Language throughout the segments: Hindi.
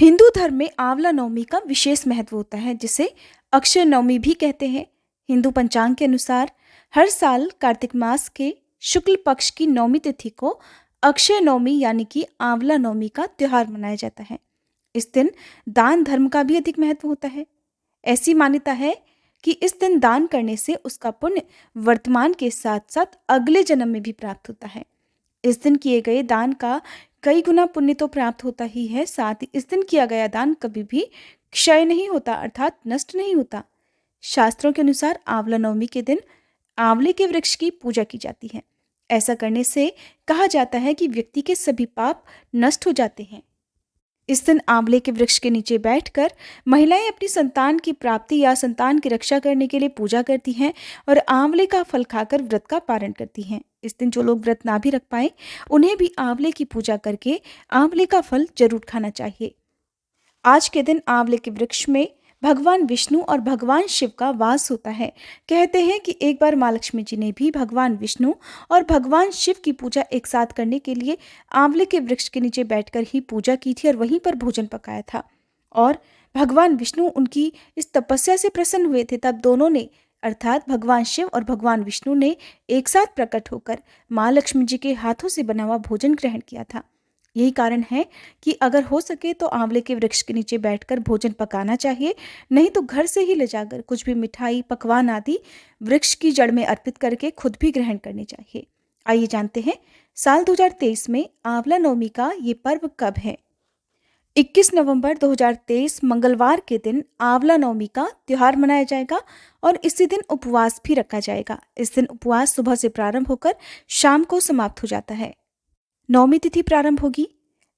हिंदू धर्म में आंवला नवमी का विशेष महत्व होता है, जिसे अक्षय नवमी भी कहते हैं। हिंदू पंचांग के अनुसार हर साल कार्तिक मास के शुक्ल पक्ष की नवमी तिथि को अक्षय नवमी यानी कि आंवला नवमी का त्योहार मनाया जाता है। इस दिन दान धर्म का भी अधिक महत्व होता है। ऐसी मान्यता है कि इस दिन दान करने से उसका पुण्य वर्तमान के साथ साथ अगले जन्म में भी प्राप्त होता है। इस दिन किए गए दान का कई गुना पुण्य तो प्राप्त होता ही है, साथ ही इस दिन किया गया दान कभी भी क्षय नहीं होता, अर्थात नष्ट नहीं होता। शास्त्रों के अनुसार आंवला नवमी के दिन आंवले के वृक्ष की पूजा की जाती है। ऐसा करने से कहा जाता है कि व्यक्ति के सभी पाप नष्ट हो जाते हैं। इस दिन आंवले के वृक्ष के नीचे बैठकर महिलाएं अपनी संतान की प्राप्ति या संतान की रक्षा करने के लिए पूजा करती हैं और आंवले का फल खाकर व्रत का पारण करती हैं। इस दिन जो लोग व्रत ना भी रख पाए, उन्हें भी आंवले की पूजा करके आंवले का फल जरूर खाना चाहिए। आज के दिन आंवले के वृक्ष में भगवान विष्णु और भगवान शिव का वास होता है। कहते हैं कि एक बार माँ लक्ष्मी जी ने भी भगवान विष्णु और भगवान शिव की पूजा एक साथ करने के लिए आंवले के वृक्ष के नीचे बैठकर ही पूजा की थी और वहीं पर भोजन पकाया था। और भगवान विष्णु उनकी इस तपस्या से प्रसन्न हुए थे। तब दोनों ने, अर्थात भगवान शिव और भगवान विष्णु ने एक साथ प्रकट होकर माँ लक्ष्मी जी के हाथों से बना हुआ भोजन ग्रहण किया था। यही कारण है कि अगर हो सके तो आंवले के वृक्ष के नीचे बैठकर भोजन पकाना चाहिए, नहीं तो घर से ही ले जाकर कुछ भी मिठाई, पकवान आदि वृक्ष की जड़ में अर्पित करके खुद भी ग्रहण करने चाहिए। आइए जानते हैं साल 2023 में आंवला नवमी का ये पर्व कब है। 21 नवंबर 2023 मंगलवार के दिन आंवला नवमी का त्योहार मनाया जाएगा और इसी दिन उपवास भी रखा जाएगा। इस दिन उपवास सुबह से प्रारंभ होकर शाम को समाप्त हो जाता है। नवमी तिथि प्रारंभ होगी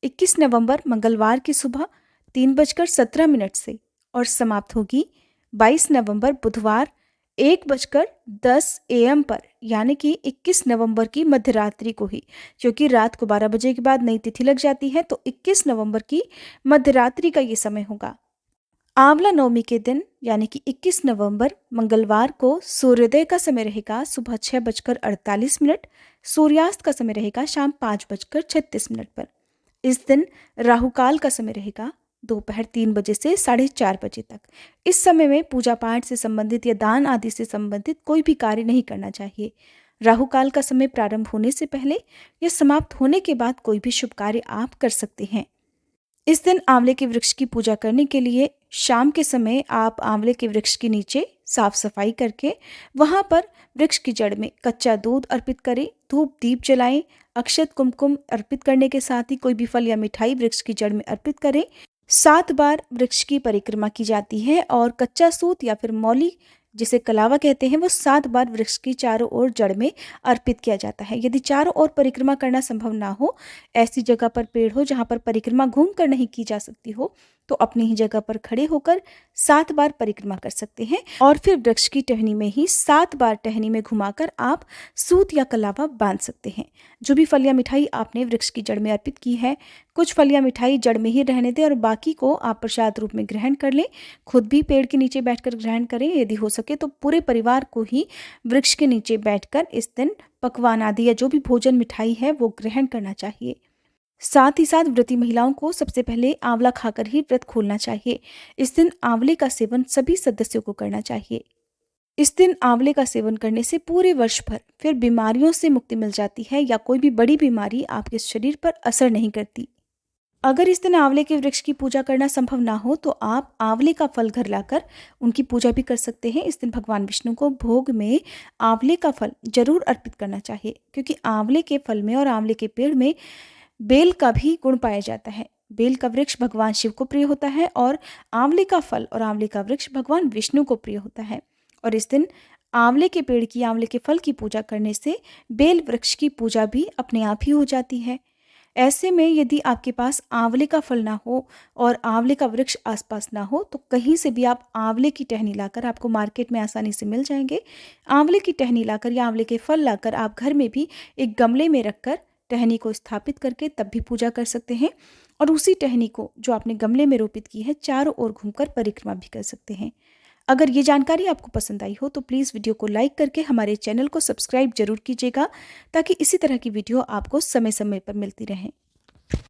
21 नवंबर मंगलवार की सुबह 3:17 से और समाप्त होगी 22 नवंबर बुधवार 1:10 AM पर, यानी कि 21 नवंबर की मध्यरात्रि को ही, क्योंकि रात को 12 बजे के बाद नई तिथि लग जाती है, तो 21 नवंबर की मध्यरात्रि का ये समय होगा। आंवला नवमी के दिन यानी कि 21 नवंबर मंगलवार को सूर्योदय का समय रहेगा सुबह 6:48, सूर्यास्त का समय रहेगा शाम 5:36 पर। इस दिन राहुकाल का समय रहेगा दोपहर 3 बजे से 4:30 बजे तक। इस समय में पूजा पाठ से संबंधित या दान आदि से संबंधित कोई भी कार्य नहीं करना चाहिए। राहुकाल का समय प्रारंभ होने से पहले या समाप्त होने के बाद कोई भी शुभ कार्य आप कर सकते हैं। इस दिन आंवले के वृक्ष की पूजा करने के लिए शाम के समय आप आंवले के वृक्ष के नीचे साफ सफाई करके वहां पर वृक्ष की जड़ में कच्चा दूध अर्पित करें, धूप दीप जलाएं, अक्षत कुमकुम अर्पित करने के साथ ही कोई भी फल या मिठाई वृक्ष की जड़ में अर्पित करें। 7 बार वृक्ष की परिक्रमा की जाती है और कच्चा सूत या फिर मौली, जिसे कलावा कहते हैं, वो 7 बार वृक्ष की चारों ओर जड़ में अर्पित किया जाता है। यदि चारों ओर परिक्रमा करना संभव ना हो, ऐसी जगह पर पेड़ हो जहां पर परिक्रमा घूम कर नहीं की जा सकती हो, तो अपनी ही जगह पर खड़े होकर 7 बार परिक्रमा कर सकते हैं और फिर वृक्ष की टहनी में ही 7 बार टहनी में घुमाकर आप सूत या कलावा बांध सकते हैं। जो भी फल या मिठाई आपने वृक्ष की जड़ में अर्पित की है, कुछ फल या मिठाई जड़ में ही रहने दें और बाकी को आप प्रसाद रूप में ग्रहण कर लें। खुद भी पेड़ के नीचे बैठकर ग्रहण करें। यदि हो सके तो पूरे परिवार को ही वृक्ष के नीचे बैठकर इस दिन पकवान आदि या जो भी भोजन मिठाई है वो ग्रहण करना चाहिए। साथ ही साथ व्रती महिलाओं को सबसे पहले आंवला खाकर ही व्रत खोलना चाहिए। इस दिन आंवले का सेवन सभी सदस्यों को करना चाहिए। इस दिन आंवले का सेवन करने से पूरे वर्ष भर फिर बीमारियों से मुक्ति मिल जाती है या कोई भी बड़ी बीमारी आपके शरीर पर असर नहीं करती। अगर इस दिन आंवले के वृक्ष की पूजा करना संभव ना हो तो आप आंवले का फल घर लाकर उनकी पूजा भी कर सकते हैं। इस दिन भगवान विष्णु को भोग में आंवले का फल जरूर अर्पित करना चाहिए, क्योंकि आंवले के फल में और आंवले के पेड़ में बेल का भी गुण पाया जाता है। बेल का वृक्ष भगवान शिव को प्रिय होता है और आंवले का फल और आंवले का वृक्ष भगवान विष्णु को प्रिय होता है। और इस दिन आंवले के पेड़ की, आंवले के फल की पूजा करने से बेल वृक्ष की पूजा भी अपने आप ही हो जाती है। ऐसे में यदि आपके पास आंवले का फल ना हो और आंवले का वृक्ष आसपास ना हो, तो कहीं से भी आप आंवले की टहनी लाकर, आपको मार्केट में आसानी से मिल जाएंगे, आंवले की टहनी लाकर या आंवले के फल लाकर आप घर में भी एक गमले में रखकर टहनी को स्थापित करके तब भी पूजा कर सकते हैं। और उसी टहनी को जो आपने गमले में रोपित की है, चारों ओर घूमकर परिक्रमा भी कर सकते हैं। अगर ये जानकारी आपको पसंद आई हो तो प्लीज़ वीडियो को लाइक करके हमारे चैनल को सब्सक्राइब जरूर कीजिएगा, ताकि इसी तरह की वीडियो आपको समय समय पर मिलती रहें।